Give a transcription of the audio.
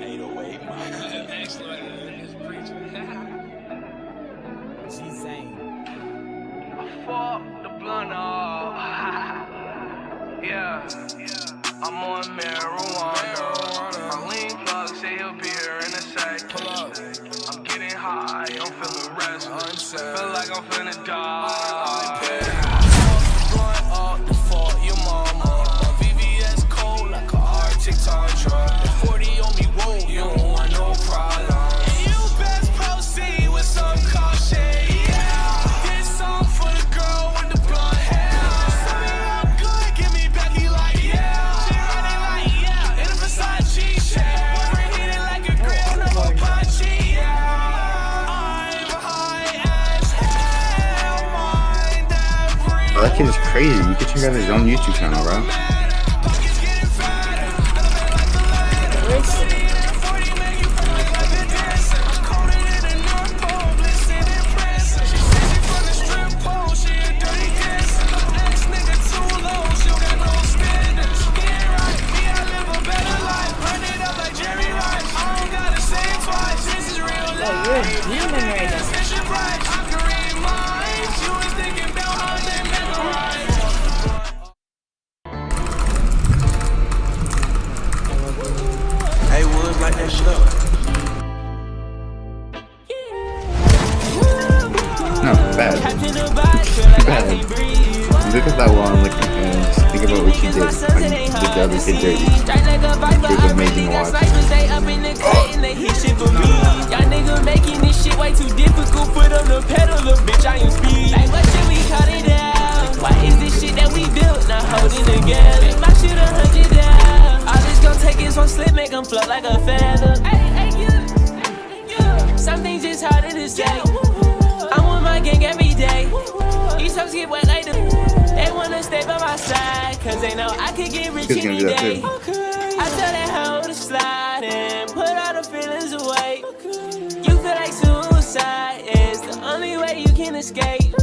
808, man. Fuck the blunt off. Yeah, I'm on marijuana. My lean plug say he'll be here in a sec. Pull up. I'm getting high, I'm feeling restless. Feel like I'm finna die. Blunt up, the fuck your mama. My VVS cold like a Arctic Tundra. The 40 on me, whoa, you don't want no problem. And you best proceed with some caution. Oh, that kid is crazy. You could check out his own YouTube channel, bro. Like that shit up. No, bad. Bad. Look at that one, look at him. Just think about what you did. Like, did the other kid dirty. It was amazing to watch. Y'all niggas making this shit way too difficult. Put on the pedal, little bitch, I am speed. Like, what should we cut it down? Why is this shit that we built not holding together? Make my shit 100 down. All this gon' take is one slip, make them float like a feather. Some things just harder to say. I'm with my gang every day. These hoes get wet later. They wanna stay by my side, cause they know I could get rich any day. I tell that hoe to slide and put all the feelings away. You feel like suicide is the only way you can escape.